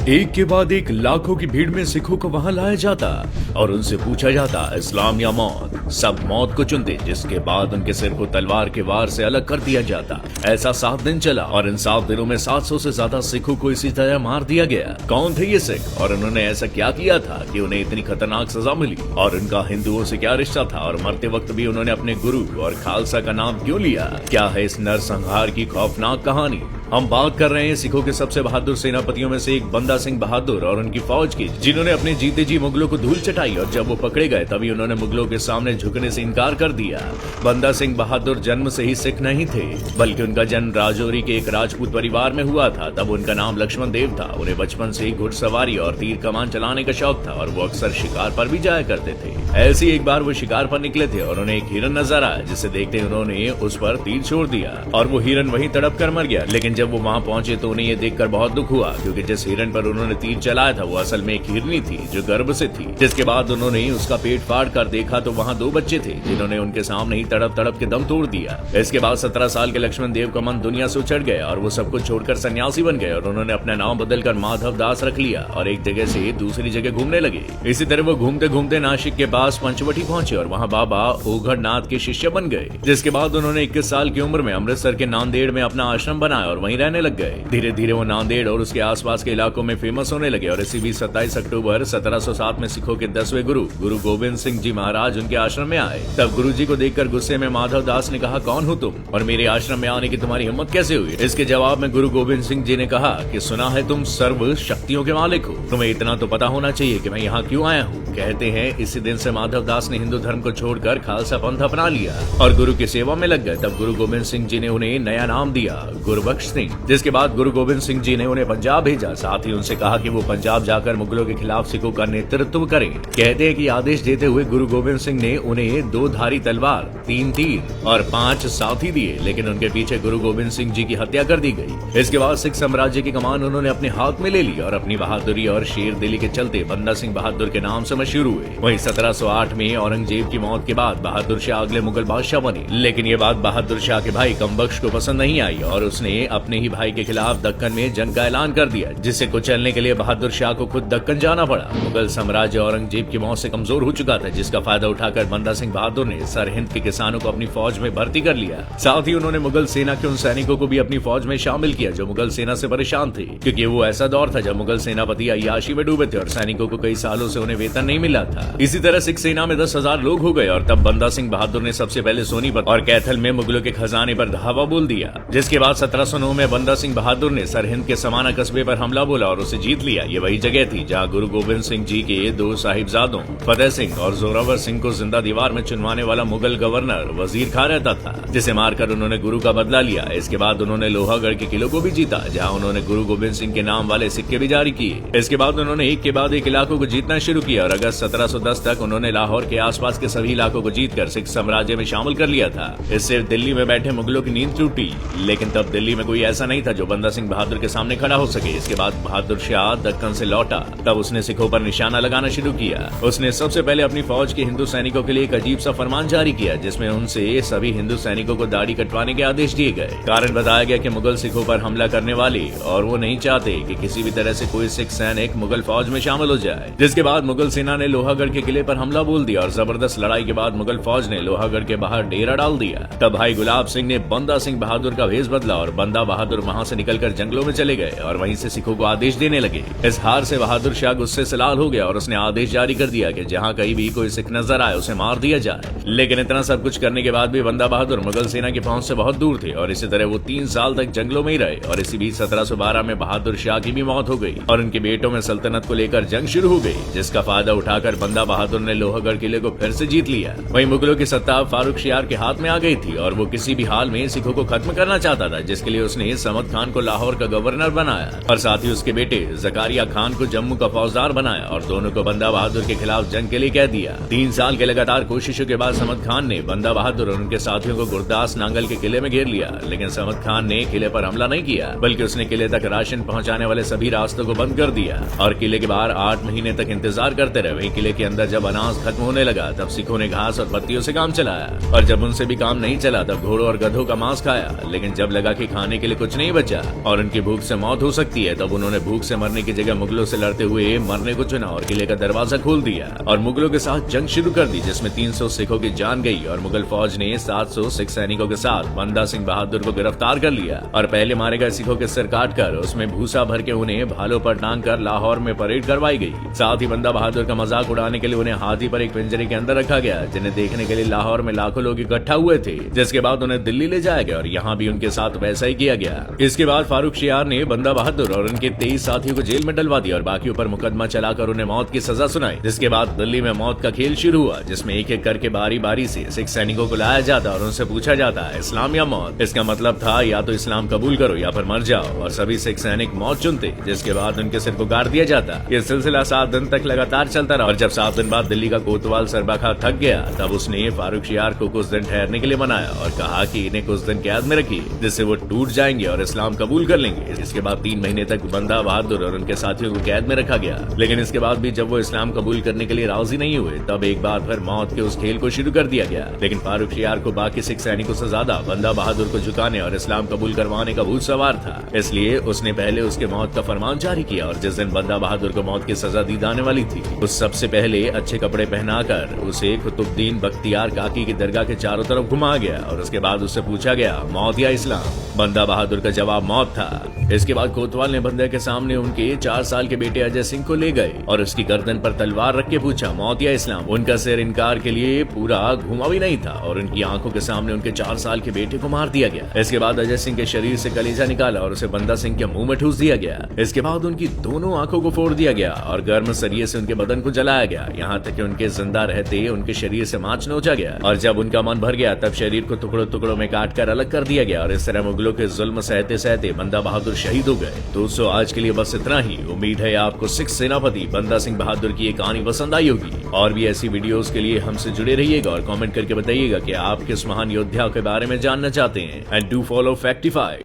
एक के बाद एक लाखों की भीड़ में सिखों को वहां लाया जाता और उनसे पूछा जाता इस्लाम या मौत। सब मौत को चुनते, जिसके बाद उनके सिर को तलवार के वार से अलग कर दिया जाता। ऐसा 7 दिन चला और इन 7 दिनों में 700 से ज्यादा सिखों को इसी तरह मार दिया गया। कौन थे ये सिख और उन्होंने ऐसा क्या किया था कि उन्हें इतनी खतरनाक सजा मिली, और उनका हिंदुओं से क्या रिश्ता था, और मरते वक्त भी उन्होंने अपने गुरु और खालसा का नाम क्यों लिया? क्या है इस नरसंहार की खौफनाक कहानी? हम बात कर रहे हैं सिखों के सबसे बहादुर सेनापतियों में से एक बंदा सिंह बहादुर और उनकी फौज की, जिन्होंने अपने जीते जी मुगलों को धूल चटाई, और जब वो पकड़े गए तभी उन्होंने मुगलों के सामने झुकने से इनकार कर दिया। बंदा सिंह बहादुर जन्म से ही सिख नहीं थे, बल्कि उनका जन्म राजौरी के एक राजपूत परिवार में हुआ था। तब उनका नाम लक्ष्मण देव था। उन्हें बचपन से ही घुड़सवारी और तीर कमान चलाने का शौक था और वो अक्सर शिकार पर भी जाया करते थे। ऐसी एक बार वो शिकार पर निकले थे और उन्हें एक हिरन नजर आया, जिसे देखते उन्होंने उस पर तीर छोड़ दिया और वो हिरन वहीं तड़प कर मर गया। लेकिन जब वो वहाँ पहुंचे तो उन्हें ये देखकर बहुत दुख हुआ, क्योंकि जिस हिरन पर उन्होंने तीर चलाया था वो असल में एक हिरनी थी जो गर्भ से थी। जिसके बाद उन्होंने उसका पेट फाड़ कर देखा तो वहाँ 2 बच्चे थे, जिन्होंने उनके सामने ही तड़प तड़प के दम तोड़ दिया। इसके बाद 17 साल के लक्ष्मण देव का मन दुनिया से उचट गया और वो सब कुछ छोड़कर सन्यासी बन गए और उन्होंने अपना नाम बदलकर माधव दास रख लिया और एक जगह से दूसरी जगह घूमने लगे। इसी तरह वो घूमते घूमते नासिक के पास पंचवटी पहुंचे और वहाँ बाबा ओघड़नाथ के शिष्य बन गए। जिसके बाद उन्होंने 21 साल की उम्र में अमृतसर के नांदेड़ में अपना आश्रम बनाया और वहीं रहने लग गए। धीरे धीरे वो नांदेड़ और उसके आसपास के इलाकों में फेमस होने लगे और इसी बीच 27 अक्टूबर 1707 में सिखों के 10वें गुरु गुरु गोविंद सिंह जी महाराज उनके आश्रम में आए। तब गुरु जी को देखकर गुस्से में माधव दास ने कहा, कौन हो तुम और मेरे आश्रम में आने की तुम्हारी हिम्मत कैसे हुई? इसके जवाब में गुरु गोविंद सिंह जी ने कहा कि सुना है तुम सर्व शक्तियों के मालिक हो, तुम्हें इतना तो पता होना चाहिए कि मैं यहाँ क्यों आया हूँ। कहते हैं इसी दिन से माधव दास ने हिंदू धर्म को छोड़कर खालसा पंथ अपना लिया और गुरु की सेवा में लग गए। तब गुरु गोविंद सिंह जी ने उन्हें नया नाम दिया, गुरबख्श सिंह। जिसके बाद गुरु गोविंद सिंह जी ने उन्हें पंजाब भेजा। साथ ही उनसे कहा कि वो पंजाब जाकर मुगलों के खिलाफ सिखों का नेतृत्व करें। कहते हैं कि आदेश देते हुए गुरु गोविंद सिंह ने उन्हें 2 धारी तलवार, 3 तीर और 5 साथी दिए, लेकिन उनके पीछे गुरु गोविंद सिंह जी की हत्या कर दी गई। इसके बाद सिख साम्राज्य की कमान उन्होंने अपने हाथ में ले ली और अपनी बहादुरी और शेर दिली के चलते बंदा सिंह बहादुर के नाम से मशहूर हुए। वहीं 1708 में औरंगजेब की मौत के बाद बहादुर शाह अगले मुगल बादशाह बने। लेकिन ये बात बहादुर शाह के भाई कमबख्श को पसंद नहीं आई और उसने अपने ही भाई के खिलाफ दक्कन में जंग का ऐलान कर दिया, जिसे कुचलने के लिए बहादुर शाह को खुद दक्कन जाना पड़ा। मुगल साम्राज्य औरंगजेब की मौत से कमजोर हो चुका था, जिसका फायदा उठाकर बंदा सिंह बहादुर ने सरहिंद के किसानों को अपनी फौज में भर्ती कर लिया। साथ ही उन्होंने मुगल सेना के उन सैनिकों को भी अपनी फौज में शामिल किया जो मुगल सेना से परेशान थे, क्योंकि वो ऐसा दौर था जब मुगल सेनापति अय्याशी में डूबे थे और सैनिकों को कई सालों से उन्हें वेतन नहीं मिला था। इसी तरह सिख सेना में 10,000 लोग हो गए और तब बंदा सिंह बहादुर ने सबसे पहले सोनीपत और कैथल में मुगलों के खजाने पर धावा बोल दिया। जिसके बाद 1709 में बंदा सिंह बहादुर ने सरहिंद के समाना कस्बे पर हमला बोला और उसे जीत लिया। ये वही जगह थी जहाँ गुरु गोविंद सिंह जी के 2 साहिबजादों फतेह सिंह और जोरावर सिंह को जिंदा दीवार में चुनवाने वाला मुगल गवर्नर वजीर खां रहता था, जिसे मारकर उन्होंने गुरु का बदला लिया। इसके बाद उन्होंने लोहागढ़ के किलों को भी जीता, जहाँ उन्होंने गुरु गोविंद सिंह के नाम वाले सिक्के भी जारी किए। इसके बाद उन्होंने एक के बाद एक इलाकों को जीतना शुरू किया और अगस्त 1710 तक उन्होंने लाहौर के आसपास के सभी इलाकों को जीतकर सिख साम्राज्य में शामिल कर लिया था। इससे दिल्ली में बैठे मुगलों की नींद टूटी, लेकिन तब दिल्ली में कोई ऐसा नहीं था जो बंदा सिंह बहादुर के सामने खड़ा हो सके। इसके बाद बहादुर शाह दक्कन से लौटा, तब उसने सिखों पर निशाना लगाना शुरू किया। उसने सबसे पहले अपनी फौज के हिंदू सैनिकों के लिए एक अजीब सा फरमान जारी किया, जिसमें उनसे सभी हिंदू सैनिकों को दाढ़ी कटवाने के आदेश दिए गए। कारण बताया गया कि मुगल सिखों पर हमला करने वाले और वो नहीं चाहते कि किसी भी तरह से कोई सिख सैनिक मुगल फौज में शामिल हो जाए। जिसके बाद मुगल सेना ने लोहागढ़ के किले पर हमला बोल दिया और जबरदस्त लड़ाई के बाद मुगल फौज ने लोहागढ़ के बाहर डेरा डाल दिया। तब भाई गुलाब सिंह ने बंदा सिंह बहादुर का भेष बदला और बंदा बहादुर वहाँ से निकलकर जंगलों में चले गए और वहीं से सिखों को आदेश देने लगे। इस हार से बहादुर शाह गुस्से से लाल हो गया और उसने आदेश जारी कर दिया कि जहाँ कहीं भी कोई सिख नजर आए उसे मार दिया जाए। लेकिन इतना सब कुछ करने के बाद भी बंदा बहादुर मुगल सेना की पहुंच से बहुत दूर थे और इसी तरह वो 3 साल तक जंगलों में ही रहे। और इसी बीच 1712 में बहादुर शाह की भी मौत हो गई और उनके बेटों में सल्तनत को लेकर जंग शुरू हो गई, जिसका फायदा उठाकर बंदा बहादुर ने लोहागढ़ किले को फिर से जीत लिया। वहीं मुगलों की सत्ता फारूक शियार के हाथ में आ गई थी और वो किसी भी हाल में सिखों को खत्म करना चाहता था, जिसके लिए उसने समद खान को लाहौर का गवर्नर बनाया और साथ ही उसके बेटे जकारिया खान को जम्मू का फौजदार बनाया और दोनों को बंदा बहादुर के खिलाफ जंग के लिए कह दिया। 3 साल के लगातार कोशिशों के बाद समद खान ने बंदा बहादुर और उनके साथियों को गुरदास नांगल के किले में घेर लिया। लेकिन समद खान ने किले पर हमला नहीं किया, बल्कि उसने किले तक राशन पहुंचाने वाले सभी रास्तों को बंद कर दिया और किले के बाहर 8 महीने तक इंतजार करते रहे। वहीं किले के अंदर जब अनाज खत्म होने लगा तब सिखों ने घास और पत्तियों से काम चलाया और जब उनसे भी काम नहीं चला तब घोड़ों और गधों का मांस खाया। लेकिन जब लगा कि खाने के के लिए कुछ नहीं बचा और उनकी भूख से मौत हो सकती है। तब उन्होंने भूख से मरने की जगह मुगलों से लड़ते हुए मरने को चुना और किले का दरवाजा खोल दिया और मुगलों के साथ जंग शुरू कर दी, जिसमें 300 सिखों की जान गई और मुगल फौज ने 700 सिख सैनिकों के साथ बंदा सिंह बहादुर को गिरफ्तार कर लिया और पहले मारे गए सिखों के सिर काट कर उसमें भूसा भर के उन्हें भालों पर टांग कर लाहौर में परेड करवाई गई। साथ ही बंदा बहादुर का मजाक उड़ाने के लिए उन्हें हाथी पर एक पिंजरे के अंदर रखा गया, जिन्हें देखने के लिए लाहौर में लाखों लोग इकट्ठा हुए थे। जिसके बाद उन्हें दिल्ली ले जाया गया और यहाँ भी उनके साथ वैसा ही किया गया। इसके बाद फारूक शियार ने बंदा बहादुर और उनके 23 साथियों को जेल में डलवा दिया और बाकी पर मुकदमा चलाकर उन्हें मौत की सजा सुनाई। जिसके बाद दिल्ली में मौत का खेल शुरू हुआ, जिसमें एक एक करके बारी बारी से सिख सैनिकों को लाया जाता और उनसे पूछा जाता इस्लाम या मौत। इसका मतलब था या तो इस्लाम कबूल करो या फिर मर जाओ और सभी सिख सैनिक मौत चुनते, जिसके बाद उनके सिर को गाड़ दिया जाता। यह सिलसिला 7 दिन तक लगातार चलता रहा और जब 7 दिन बाद दिल्ली का कोतवाल सरबाखा थक गया तब उसने फारूक शियार को कुछ दिन ठहरने के लिए मनाया और कहा कि इन्हें कुछ दिन कैद में रखिए, जिससे वो टूट जाएंगे और इस्लाम कबूल कर लेंगे। इसके बाद 3 महीने तक बंदा बहादुर और उनके साथियों को कैद में रखा गया, लेकिन इसके बाद भी जब वो इस्लाम कबूल करने के लिए राजी नहीं हुए तब एक बार फिर मौत के उस खेल को शुरू कर दिया गया। लेकिन फारूक शियार को बाकी सिख सैनिकों से ज्यादा बंदा बहादुर को झुकाने और इस्लाम कबूल करवाने का भूत सवार था, इसलिए उसने पहले उसके मौत का फरमान जारी किया और जिस दिन बंदा बहादुर को मौत की सजा दी जाने वाली थी उस सबसे पहले अच्छे कपड़े पहनाकर उसे कुतुबुद्दीन बख्तियार काकी की दरगाह के चारों तरफ घुमा गया और उसके बाद उससे पूछा गया मौत या इस्लाम। बंदा बहादुर का जवाब मौत था। इसके बाद कोतवाल ने बंदे के सामने उनके 4 साल के बेटे अजय सिंह को ले गए और उसकी गर्दन पर तलवार रख के पूछा मौत या इस्लाम। उनका सिर इनकार के लिए पूरा घुमा भी नहीं था और उनकी आंखों के सामने उनके 4 साल के बेटे को मार दिया गया। इसके बाद अजय सिंह के शरीर से कलेजा निकाला और उसे बंदा सिंह के मुंह में ठूस दिया गया। इसके बाद उनकी दोनों आंखों को फोड़ दिया गया और गर्म सरिये से उनके बदन को जलाया गया, यहाँ तक कि उनके जिंदा रहते उनके शरीर से मांस नोचा गया और जब उनका मन भर गया तब शरीर को टुकड़ों टुकड़ों में काट कर अलग कर दिया गया और इस तरह मुगलों के जुल्म सहते सहते बंदा बहादुर शहीद हो गए। दोस्तों, आज के लिए बस इतना ही। उम्मीद है आपको सिख सेनापति बंदा सिंह बहादुर की ये कहानी पसंद आई होगी और भी ऐसी वीडियोस के लिए हमसे जुड़े रहिएगा और कमेंट करके बताइएगा कि आप किस महान योद्धा के बारे में जानना चाहते हैं। And do follow फैक्टिफाई।